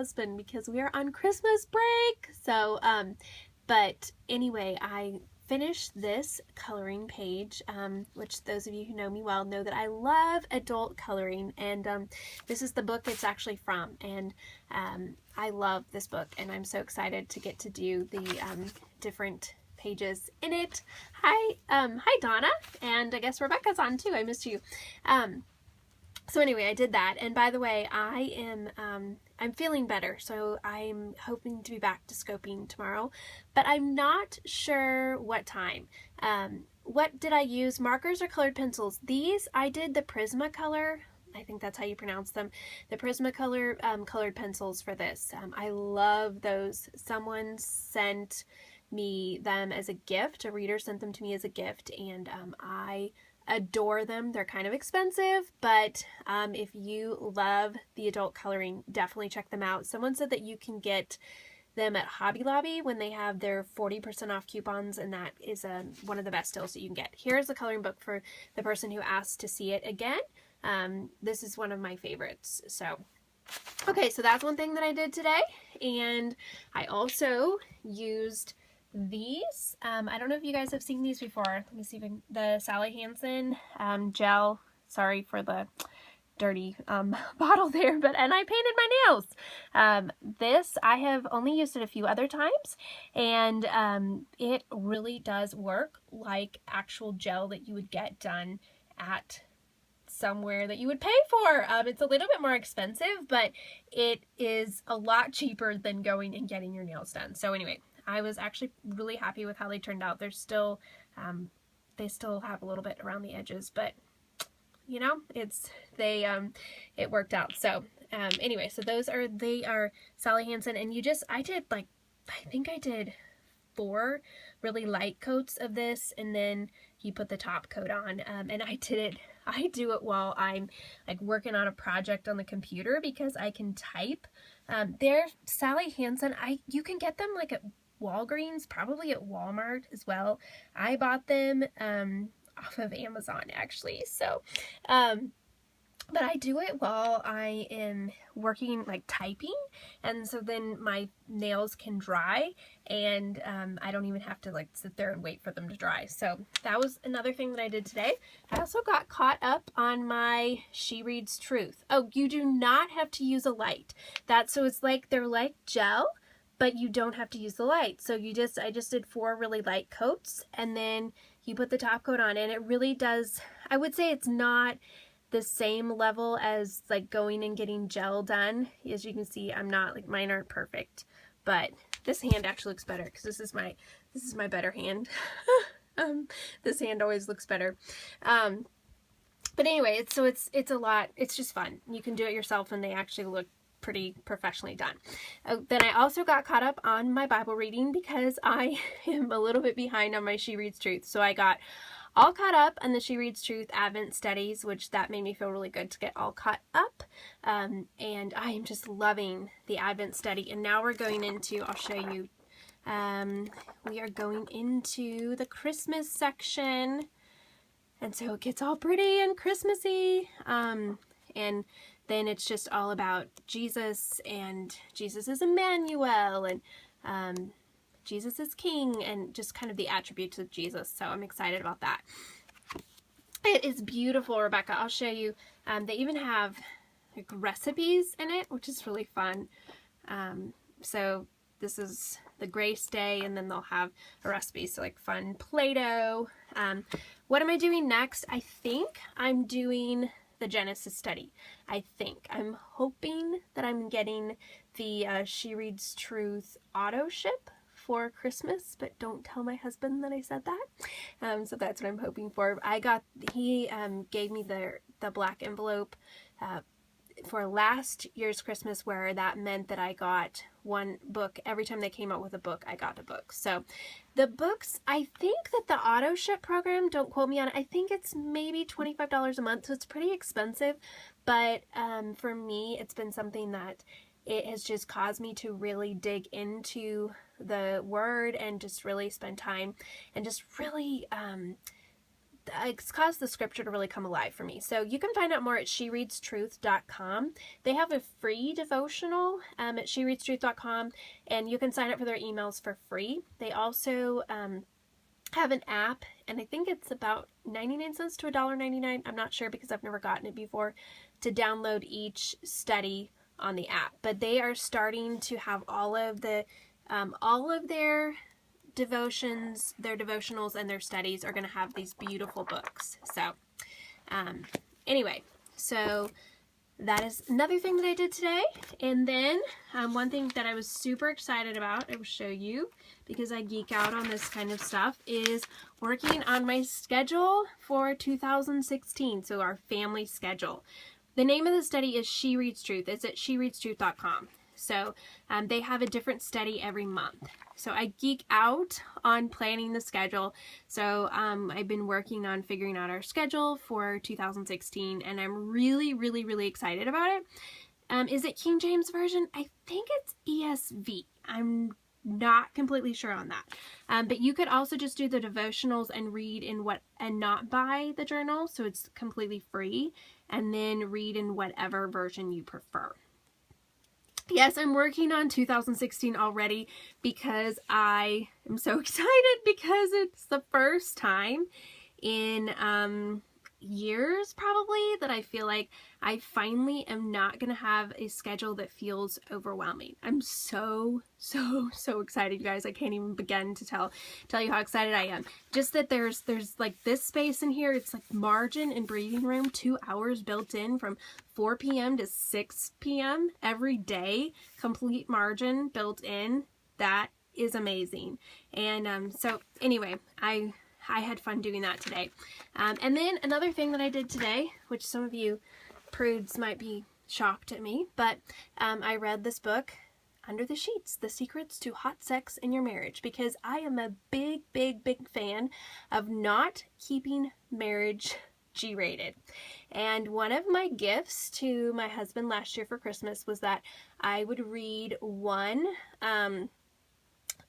husband because we are on Christmas break. So, but anyway, I finished this coloring page, which those of you who know me well know that I love adult coloring, and this is the book it's actually from, and I love this book, and I'm so excited to get to do the different pages in it. Hi Donna, and I guess Rebecca's on too. I missed you. So anyway, I did that, and by the way, I'm feeling better, so I'm hoping to be back to scoping tomorrow, but I'm not sure what time. What did I use, markers or colored pencils? These, I did the Prismacolor, I think that's how you pronounce them, the Prismacolor colored pencils for this. I love those. Someone sent me them as a gift, a reader sent them to me as a gift, and I adore them. They're kind of expensive, but if you love the adult coloring, definitely check them out. Someone said that you can get them at Hobby Lobby when they have their 40% off coupons, and that is one of the best deals that you can get. Here's the coloring book for the person who asked to see it again. This is one of my favorites. So okay, so that's one thing that I did today, and I also used these. I don't know if you guys have seen these before. Let me see if the Sally Hansen gel. Sorry for the dirty bottle there, and I painted my nails. This, I have only used it a few other times, and it really does work like actual gel that you would get done at somewhere that you would pay for. It's a little bit more expensive, but it is a lot cheaper than going and getting your nails done. So anyway, I was actually really happy with how they turned out. They're still, they still have a little bit around the edges, but you know, it worked out. So, anyway, so they are Sally Hansen, and I think I did 4 really light coats of this, and then you put the top coat on, and I do it while I'm like working on a project on the computer because I can type. They're Sally Hansen. You can get them like at Walgreens, probably at Walmart as well. I bought them off of Amazon actually. So but I do it while I am working, like typing, and so then my nails can dry, and I don't even have to like sit there and wait for them to dry. So that was another thing that I did today. I also got caught up on my She Reads Truth. Oh, you do not have to use a light. So it's like, they're like gel, but you don't have to use the light. So I just did 4 really light coats, and then you put the top coat on, and it really does, I would say it's not the same level as like going and getting gel done. As you can see, I'm not, like, mine aren't perfect, but this hand actually looks better because this is my better hand. This hand always looks better. But anyway, it's a lot. It's just fun. You can do it yourself, and they actually look pretty professionally done. Then I also got caught up on my Bible reading because I am a little bit behind on my She Reads Truth. So I got all caught up on the She Reads Truth Advent studies, which that made me feel really good to get all caught up. And I am just loving the Advent study. And now we're going into, I'll show you, we are going into the Christmas section. And so it gets all pretty and Christmassy. And then it's just all about Jesus, and Jesus is Emmanuel, and Jesus is King, and just kind of the attributes of Jesus. So I'm excited about that. It is beautiful, Rebecca. I'll show you. They even have like recipes in it, which is really fun. So this is the Grace Day, and then they'll have a recipe. So like fun Play-Doh. What am I doing next? I think I'm doing the Genesis study. I'm hoping that I'm getting the She Reads Truth auto ship for Christmas, but don't tell my husband that I said that. So that's what I'm hoping for. He gave me the black envelope for last year's Christmas, where that meant that I got one book. Every time they came out with a book, I got a book. So the books, I think that the auto ship program, don't quote me on it, I think it's maybe $25 a month, so it's pretty expensive, but for me, it's been something that it has just caused me to really dig into the Word and just really spend time and just really it's caused the scripture to really come alive for me. So you can find out more at shereadstruth.com. They have a free devotional at shereadstruth.com, and you can sign up for their emails for free. They also have an app, and I think it's about 99 cents to $1.99. I'm not sure because I've never gotten it before, to download each study on the app. But they are starting to have all of their devotions, their devotionals, and their studies are going to have these beautiful books. So anyway, so that is another thing that I did today. And then one thing that I was super excited about, I will show you because I geek out on this kind of stuff, is working on my schedule for 2016. So our family schedule. The name of the study is She Reads Truth. It's at shereadstruth.com. So they have a different study every month. So I geek out on planning the schedule. So I've been working on figuring out our schedule for 2016, and I'm really, really, really excited about it. Is it King James Version? I think it's ESV. I'm not completely sure on that. But you could also just do the devotionals and read in and not buy the journal. So it's completely free, and then read in whatever version you prefer. Yes, I'm working on 2016 already because I am so excited because it's the first time in years probably that I feel like I finally am not going to have a schedule that feels overwhelming. I'm so excited, you guys. I can't even begin to tell you how excited I am. Just that there's like this space in here. It's like margin and breathing room, 2 hours built in from 4 p.m. to 6 p.m. every day. Complete margin built in. That is amazing. And so anyway, I had fun doing that today. And then another thing that I did today, which some of you prudes might be shocked at me, but I read this book, Under the Sheets, The Secrets to Hot Sex in Your Marriage, because I am a big fan of not keeping marriage G-rated. And one of my gifts to my husband last year for Christmas was that I would read one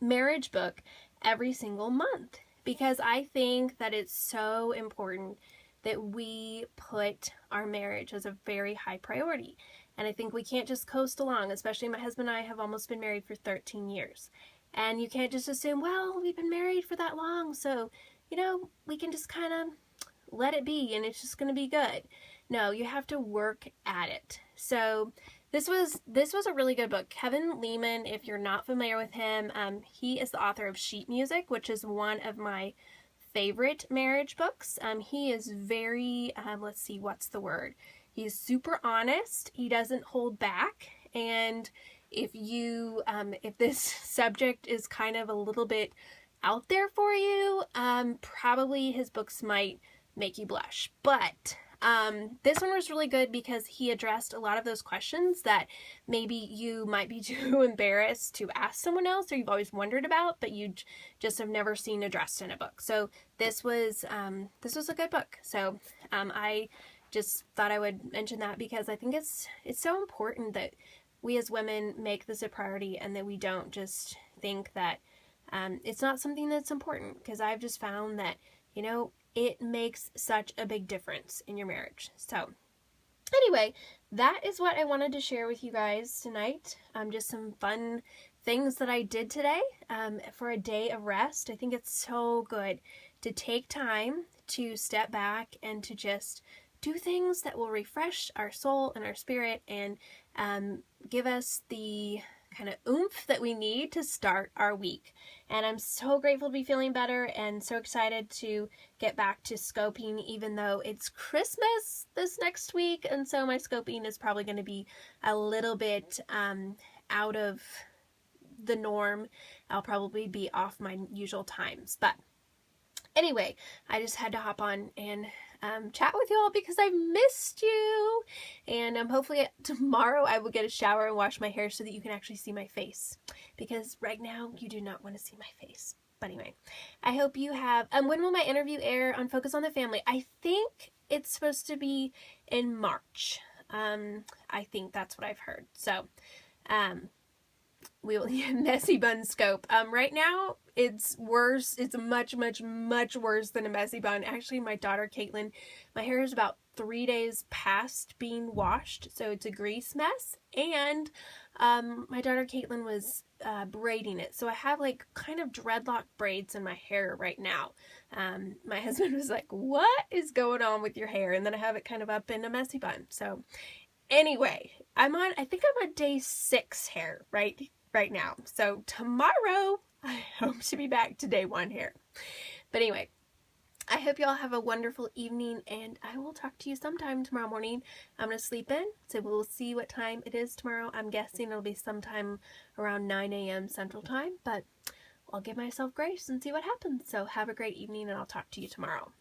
marriage book every single month, because I think that it's so important that we put our marriage as a very high priority. And I think we can't just coast along, especially my husband and I have almost been married for 13 years. And you can't just assume, well, we've been married for that long, so, you know, we can just kind of let it be and it's just going to be good. No, you have to work at it. So this was a really good book. Kevin Lehman, if you're not familiar with him, he is the author of Sheet Music, which is one of my favorite marriage books. He is very, let's see, what's the word? He's super honest. He doesn't hold back. And if you, if this subject is kind of a little bit out there for you, probably his books might make you blush. But this one was really good because he addressed a lot of those questions that maybe you might be too embarrassed to ask someone else, or you've always wondered about, but you just have never seen addressed in a book. So this was a good book. So I just thought I would mention that because I think it's so important that we as women make this a priority and that we don't just think that it's not something that's important, because I've just found that, you know, it makes such a big difference in your marriage. So anyway, that is what I wanted to share with you guys tonight. Just some fun things that I did today for a day of rest. I think it's so good to take time to step back and to just do things that will refresh our soul and our spirit and give us the kind of oomph that we need to start our week. And I'm so grateful to be feeling better and so excited to get back to scoping, even though it's Christmas this next week, and so my scoping is probably going to be a little bit out of the norm. I'll probably be off my usual times, but anyway, I just had to hop on and chat with y'all because I missed you. And hopefully tomorrow I will get a shower and wash my hair so that you can actually see my face, because right now you do not want to see my face. But anyway, I hope you have, when will my interview air on Focus on the Family? I think it's supposed to be in March. I think that's what I've heard. So, we will messy bun scope. Right now it's worse. It's much, much, much worse than a messy bun. Actually, my daughter Caitlin, my hair is about 3 days past being washed, so it's a grease mess. And my daughter Caitlin was braiding it, so I have like kind of dreadlock braids in my hair right now. My husband was like, what is going on with your hair? And then I have it kind of up in a messy bun. So anyway, I think I'm on day 6 hair right now. So tomorrow I hope to be back to day 1 hair. But anyway, I hope you all have a wonderful evening, and I will talk to you sometime tomorrow morning. I'm going to sleep in, so we'll see what time it is tomorrow. I'm guessing it'll be sometime around 9 a.m. Central Time, but I'll give myself grace and see what happens. So have a great evening, and I'll talk to you tomorrow.